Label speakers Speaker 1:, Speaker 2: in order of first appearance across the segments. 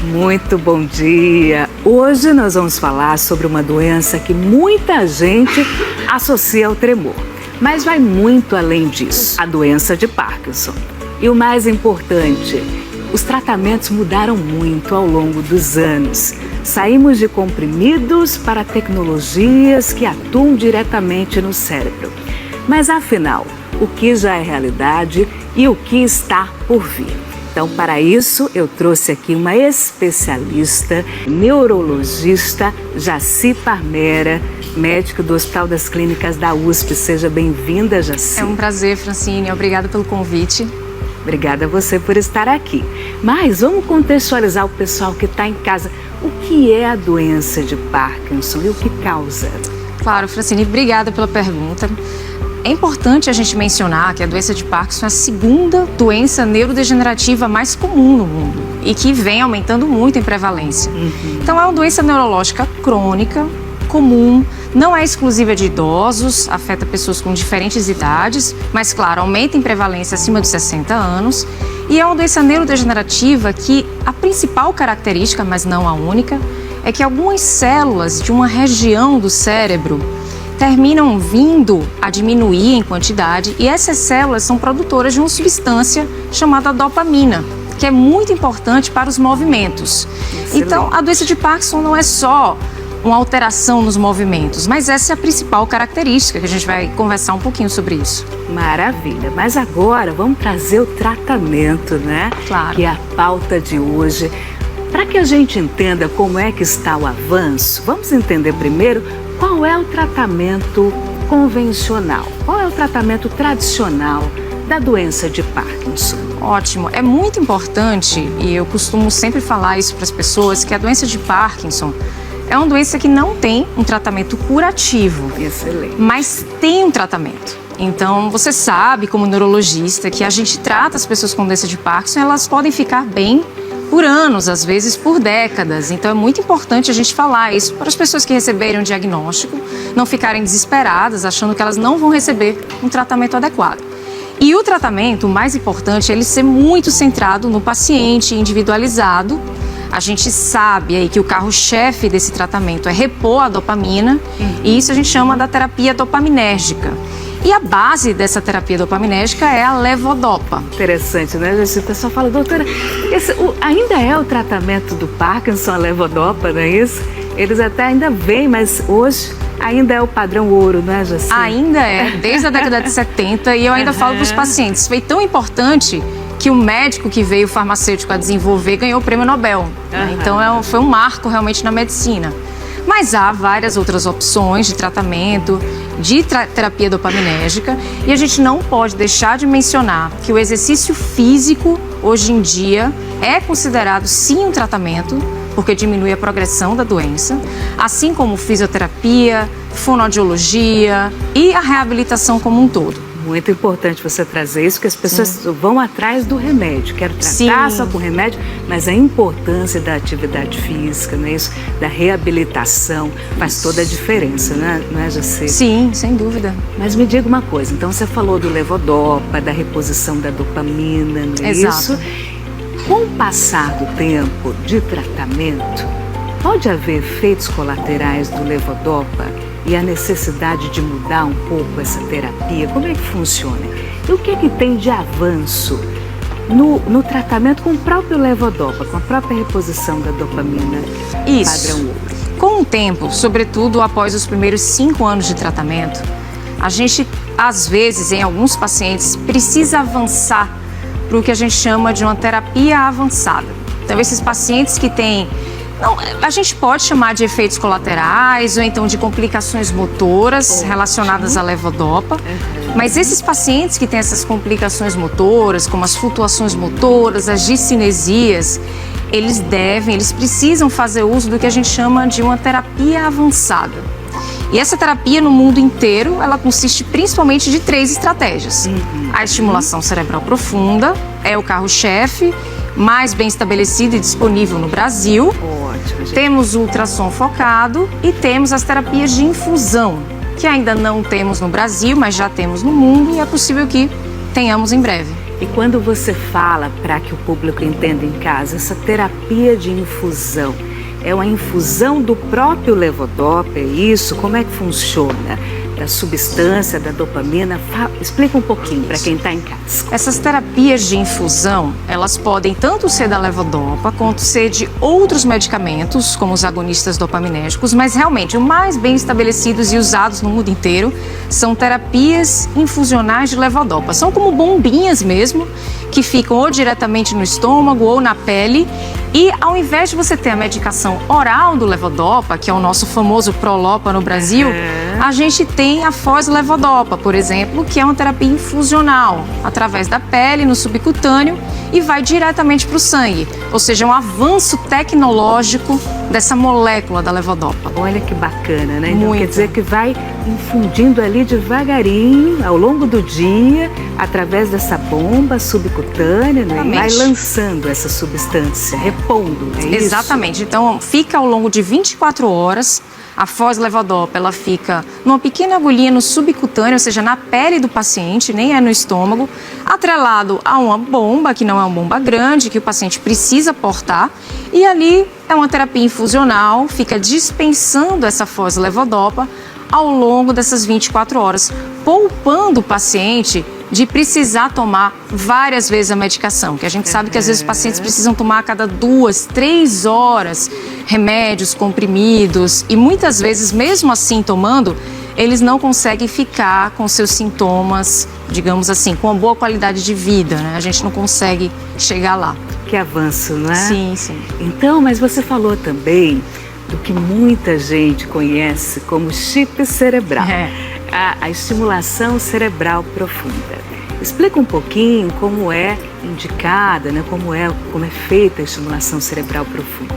Speaker 1: Muito bom dia! Hoje nós vamos falar sobre uma doença que muita gente associa ao tremor, mas vai muito além disso, a doença de Parkinson. E o mais importante, os tratamentos mudaram muito ao longo dos anos. Saímos de comprimidos para tecnologias que atuam diretamente no cérebro. Mas afinal, o que já é realidade e o que está por vir? Então, para isso, eu trouxe aqui uma especialista, neurologista, Jaci Parmera, médica do Hospital das Clínicas da USP. Seja bem-vinda, Jaci.
Speaker 2: É um prazer, Francine. Obrigada pelo convite.
Speaker 1: Obrigada a você por estar aqui. Mas vamos contextualizar o pessoal que está em casa. O que é a doença de Parkinson e o que causa?
Speaker 2: Claro, Francine, obrigada pela pergunta. É importante a gente mencionar que a doença de Parkinson é a segunda doença neurodegenerativa mais comum no mundo e que vem aumentando muito em prevalência. Então é uma doença neurológica crônica, comum, não é exclusiva de idosos, afeta pessoas com diferentes idades, mas claro, aumenta em prevalência acima de 60 anos e é uma doença neurodegenerativa que a principal característica, mas não a única, é que algumas células de uma região do cérebro terminam vindo a diminuir em quantidade e essas células são produtoras de uma substância chamada dopamina, que é muito importante para os movimentos.
Speaker 1: Excelente.
Speaker 2: Então, a doença de Parkinson não é só uma alteração nos movimentos, mas essa é a principal característica, que a gente vai conversar um pouquinho sobre isso.
Speaker 1: Maravilha, mas agora vamos trazer o tratamento, né?
Speaker 2: Claro.
Speaker 1: Que é a pauta de hoje. Para que a gente entenda como é que está o avanço, vamos entender primeiro qual é o tratamento convencional, qual é o tratamento tradicional da doença de Parkinson.
Speaker 2: Ótimo, é muito importante, e eu costumo sempre falar isso para as pessoas, que a doença de Parkinson é uma doença que não tem um tratamento curativo.
Speaker 1: Excelente.
Speaker 2: Mas tem um tratamento. Então, você sabe, como neurologista, que a gente trata as pessoas com doença de Parkinson, elas podem ficar bem por anos, às vezes por décadas. Então, é muito importante a gente falar isso para as pessoas que receberem um diagnóstico, não ficarem desesperadas, achando que elas não vão receber um tratamento adequado. E o tratamento, o mais importante, é ele ser muito centrado no paciente, individualizado. A gente sabe aí que o carro-chefe desse tratamento é repor a dopamina, e isso a gente chama da terapia dopaminérgica. E a base dessa terapia dopaminérgica é a levodopa.
Speaker 1: Interessante, né? O pessoal fala, doutora, ainda é o tratamento do Parkinson, a levodopa, não é isso? Eles até ainda veem, mas hoje ainda é o padrão ouro, não é, Jaci?
Speaker 2: Ainda é, desde a década de 70, e eu ainda falo para os pacientes, foi tão importante que o médico que veio, o farmacêutico, a desenvolver, ganhou o prêmio Nobel. Então foi um marco realmente na medicina. Mas há várias outras opções de tratamento, de terapia dopaminérgica, e a gente não pode deixar de mencionar que o exercício físico, hoje em dia, é considerado sim um tratamento, porque diminui a progressão da doença, assim como fisioterapia, fonoaudiologia e a reabilitação como um todo.
Speaker 1: Muito importante você trazer isso, porque as pessoas vão atrás do remédio. Quero tratar só com remédio, mas a importância da atividade física, não é isso? Da reabilitação, faz toda a diferença, não é, Jaci?
Speaker 2: Sim, sem dúvida.
Speaker 1: Mas me diga uma coisa, então você falou do levodopa, da reposição da dopamina, não é isso? Com o passar do tempo de tratamento, pode haver efeitos colaterais do levodopa e a necessidade de mudar um pouco essa terapia? Como é que funciona? E o que é que tem de avanço no tratamento com o próprio levodopa, com a própria reposição da dopamina padrão ouro?
Speaker 2: Com o tempo, sobretudo após os primeiros 5 anos de tratamento, a gente, às vezes, em alguns pacientes, precisa avançar para o que a gente chama de uma terapia avançada. Então, esses pacientes que têm a gente pode chamar de efeitos colaterais ou então de complicações motoras relacionadas à levodopa, mas esses pacientes que têm essas complicações motoras, como as flutuações motoras, as discinesias, eles precisam fazer uso do que a gente chama de uma terapia avançada. E essa terapia no mundo inteiro, ela consiste principalmente de 3 estratégias. A estimulação cerebral profunda é o carro-chefe, mais bem estabelecido e disponível no Brasil.
Speaker 1: Ótimo, gente.
Speaker 2: Temos o ultrassom focado e temos as terapias de infusão, que ainda não temos no Brasil, mas já temos no mundo e é possível que tenhamos em breve.
Speaker 1: E quando você fala, para que o público entenda em casa, essa terapia de infusão, é uma infusão do próprio levodopa, é isso? Como é que funciona? Da substância, da dopamina? Explica um pouquinho para quem está em casa.
Speaker 2: Essas terapias de infusão, elas podem tanto ser da levodopa, quanto ser de outros medicamentos, como os agonistas dopaminérgicos, mas realmente, os mais bem estabelecidos e usados no mundo inteiro são terapias infusionais de levodopa. São como bombinhas mesmo, que ficam ou diretamente no estômago ou na pele. E ao invés de você ter a medicação oral do levodopa, que é o nosso famoso Prolopa no Brasil, a gente tem a Fos-levodopa, por exemplo, que é uma terapia infusional, através da pele, no subcutâneo, e vai diretamente para o sangue. Ou seja, é um avanço tecnológico dessa molécula da levodopa.
Speaker 1: Olha que bacana, né? Então
Speaker 2: Muito.
Speaker 1: Quer dizer que vai infundindo ali devagarinho, ao longo do dia, através dessa bomba subcutânea, né? E vai lançando essa substância, repondo, é isso?
Speaker 2: Exatamente. Então, fica ao longo de 24 horas. A Fos-levodopa, ela fica numa pequena agulhinha no subcutâneo, ou seja, na pele do paciente, nem é no estômago, atrelado a uma bomba, que não é uma bomba grande, que o paciente precisa portar. E ali é uma terapia infusional, fica dispensando essa Fos-levodopa ao longo dessas 24 horas, poupando o paciente de precisar tomar várias vezes a medicação, que a gente sabe que às vezes os pacientes precisam tomar a cada 2, 3 horas remédios, comprimidos, e muitas vezes, mesmo assim tomando, eles não conseguem ficar com seus sintomas, digamos assim, com uma boa qualidade de vida, né? A gente não consegue chegar lá.
Speaker 1: Que avanço, não é?
Speaker 2: Sim, sim.
Speaker 1: Então, mas você falou também do que muita gente conhece como chip cerebral. A estimulação cerebral profunda. Explica um pouquinho como é indicada, né? Como é feita a estimulação cerebral profunda.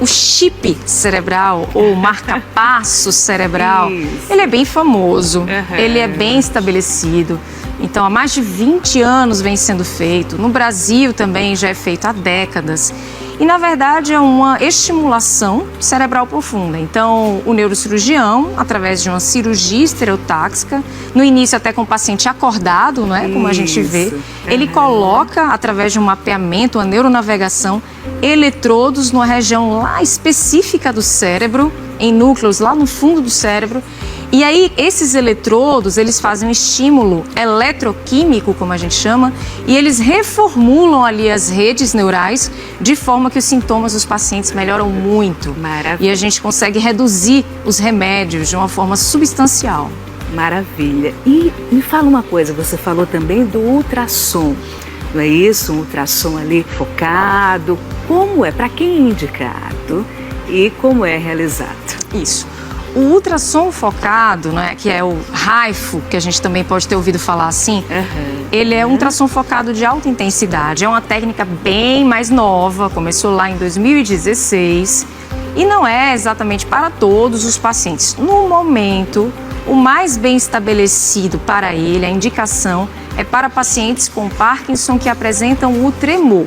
Speaker 2: O chip cerebral ou marca-passo cerebral, ele é bem famoso, ele é bem estabelecido. Então, há mais de 20 anos vem sendo feito. No Brasil também já é feito há décadas. E, na verdade, é uma estimulação cerebral profunda. Então, o neurocirurgião, através de uma cirurgia estereotáxica, no início até com o paciente acordado, não é? Como a gente vê, ele coloca, através de um mapeamento, uma neuronavegação, eletrodos numa região lá específica do cérebro, em núcleos lá no fundo do cérebro. E aí, esses eletrodos, eles fazem um estímulo eletroquímico, como a gente chama, e eles reformulam ali as redes neurais de forma que os sintomas dos pacientes melhoram muito.
Speaker 1: Maravilha.
Speaker 2: E a gente consegue reduzir os remédios de uma forma substancial.
Speaker 1: Maravilha. E me fala uma coisa, você falou também do ultrassom, não é isso? Um ultrassom ali focado. Como é? Para quem é indicado e como é realizado?
Speaker 2: Isso. O ultrassom focado, né, que é o HIFU, que a gente também pode ter ouvido falar assim, ele é um ultrassom focado de alta intensidade. É uma técnica bem mais nova, começou lá em 2016 e não é exatamente para todos os pacientes. No momento, o mais bem estabelecido para ele, a indicação, é para pacientes com Parkinson que apresentam o tremor.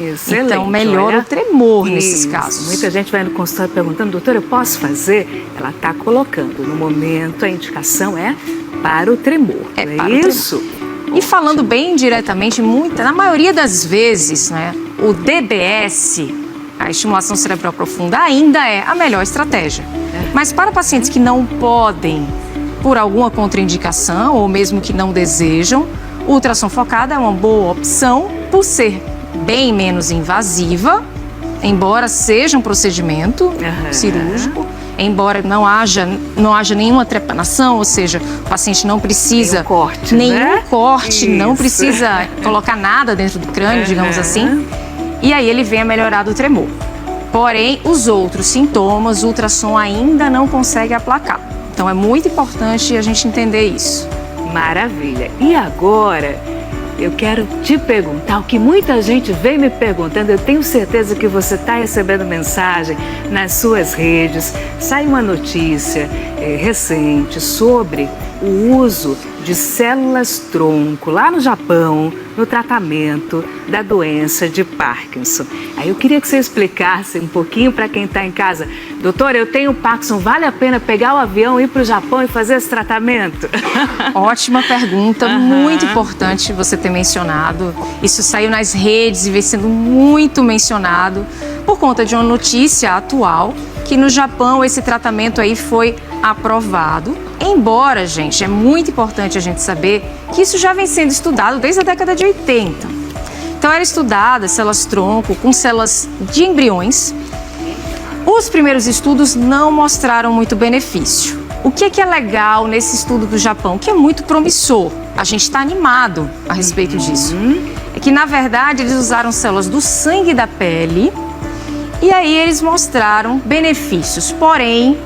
Speaker 1: Excelente.
Speaker 2: Então, melhora o tremor nesses casos.
Speaker 1: Muita gente vai no consultório perguntando, doutora, eu posso fazer? Ela está colocando, no momento, a indicação é para o tremor.
Speaker 2: Para isso? E falando bem diretamente, na maioria das vezes, né, o DBS, a estimulação cerebral profunda, ainda é a melhor estratégia. Mas para pacientes que não podem, por alguma contraindicação, ou mesmo que não desejam, o ultrassom focado é uma boa opção por ser bem menos invasiva, embora seja um procedimento cirúrgico, embora não haja nenhuma trepanação, ou seja, o paciente não precisa nenhum corte, não precisa colocar nada dentro do crânio, digamos assim, e aí ele vem a melhorar do tremor. Porém, os outros sintomas, o ultrassom ainda não consegue aplacar. Então é muito importante a gente entender isso.
Speaker 1: Maravilha. E agora, eu quero te perguntar o que muita gente vem me perguntando. Eu tenho certeza que você está recebendo mensagem nas suas redes. Sai uma notícia recente sobre o uso de células-tronco lá no Japão, no tratamento da doença de Parkinson. Aí eu queria que você explicasse um pouquinho para quem está em casa. Doutora, eu tenho Parkinson, vale a pena pegar o avião, ir para o Japão e fazer esse tratamento?
Speaker 2: Ótima pergunta, muito importante você ter mencionado. Isso saiu nas redes e vem sendo muito mencionado por conta de uma notícia atual que no Japão esse tratamento aí foi aprovado. Embora, gente, é muito importante a gente saber que isso já vem sendo estudado desde a década de 80. Então, era estudada células-tronco com células de embriões. Os primeiros estudos não mostraram muito benefício. O que é legal nesse estudo do Japão, que é muito promissor, a gente está animado a respeito disso, é que, na verdade, eles usaram células do sangue e da pele e aí eles mostraram benefícios, porém,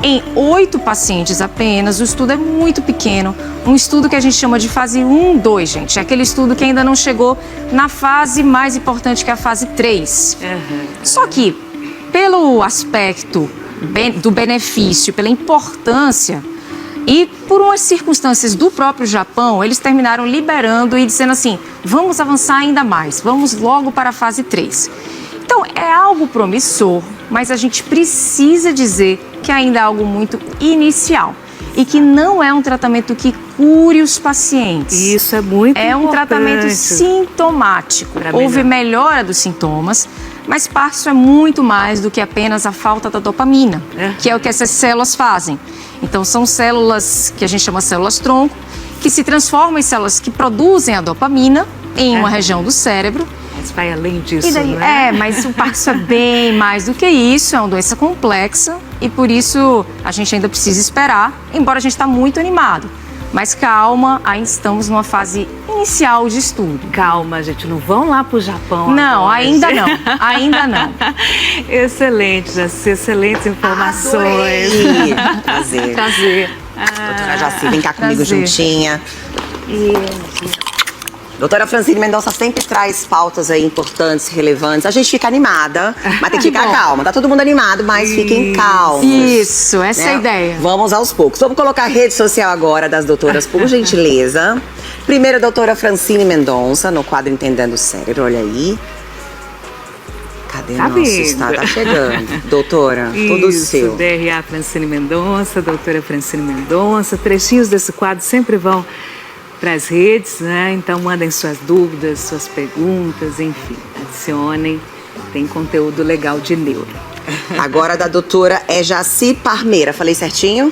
Speaker 2: em 8 pacientes apenas, o estudo é muito pequeno, um estudo que a gente chama de fase 1-2, gente, é aquele estudo que ainda não chegou na fase mais importante, que é a fase 3. Só que, pelo aspecto do benefício, pela importância e por umas circunstâncias do próprio Japão, eles terminaram liberando e dizendo assim, vamos avançar ainda mais, vamos logo para a fase 3. Então, é algo promissor, mas a gente precisa dizer que ainda é algo muito inicial e que não é um tratamento que cure os pacientes.
Speaker 1: Isso é muito importante.
Speaker 2: É um tratamento sintomático. Houve melhora dos sintomas, mas Parkinson é muito mais do que apenas a falta da dopamina, que é o que essas células fazem. Então, são células que a gente chama células-tronco, que se transformam em células que produzem a dopamina em uma região do cérebro.
Speaker 1: Mas vai além disso,
Speaker 2: e daí,
Speaker 1: né?
Speaker 2: Mas o Parkinson é bem mais do que isso, é uma doença complexa e por isso a gente ainda precisa esperar, embora a gente está muito animado. Mas calma, ainda estamos numa fase inicial de estudo.
Speaker 1: Calma, gente, não vão lá para o Japão
Speaker 2: Não,
Speaker 1: agora,
Speaker 2: ainda não, ainda não.
Speaker 1: Excelente, Jaci, excelentes informações.
Speaker 3: Prazer. Doutora Jaci, vem cá comigo juntinha. Doutora Francine Mendonça sempre traz pautas aí importantes, relevantes. A gente fica animada, mas tem que ficar calma. Tá todo mundo animado, mas fiquem calmos.
Speaker 2: Isso, essa é a ideia.
Speaker 3: Vamos aos poucos. Vamos colocar a rede social agora das doutoras, por gentileza. Primeiro, a doutora Francine Mendonça, no quadro Entendendo o Cérebro, olha aí. Cadê
Speaker 1: Tá
Speaker 3: o nosso?
Speaker 1: vindo.
Speaker 3: Tá chegando. Doutora, tudo seu.
Speaker 1: DRA Francine Mendonça, doutora Francine Mendonça. Trechinhos desse quadro sempre vão para as redes, né? Então mandem suas dúvidas, suas perguntas, enfim, adicionem. Tem conteúdo legal de neuro.
Speaker 3: Agora da doutora é Jaci Parmeira. Falei certinho?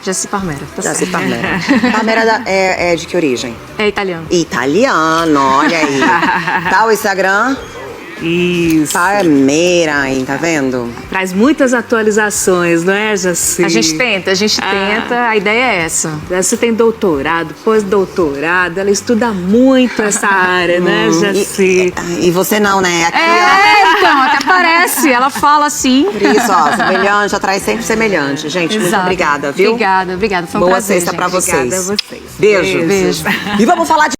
Speaker 2: Jaci Parmeira. Tá
Speaker 3: Jaci
Speaker 2: certo.
Speaker 3: Parmeira. Parmeira é de que origem?
Speaker 2: É italiano.
Speaker 3: Italiano, olha aí. Tá o Instagram?
Speaker 1: Isso.
Speaker 3: Parmeira aí, tá vendo?
Speaker 1: Traz muitas atualizações, não é, Jaci?
Speaker 2: A gente tenta, a ideia é essa.
Speaker 1: Jaci tem doutorado, pós-doutorado, ela estuda muito essa área, né, Jaci?
Speaker 3: E você não, né? Aqui,
Speaker 2: Então, até parece, ela fala assim.
Speaker 3: Por isso, ó, semelhante atrai sempre semelhante. Gente, muito obrigada, viu?
Speaker 2: Obrigada, foi um
Speaker 3: Boa
Speaker 2: prazer,
Speaker 3: sexta
Speaker 2: gente.
Speaker 3: pra vocês.
Speaker 1: Obrigada a vocês.
Speaker 3: Beijo.
Speaker 2: Beijo.
Speaker 3: E vamos falar de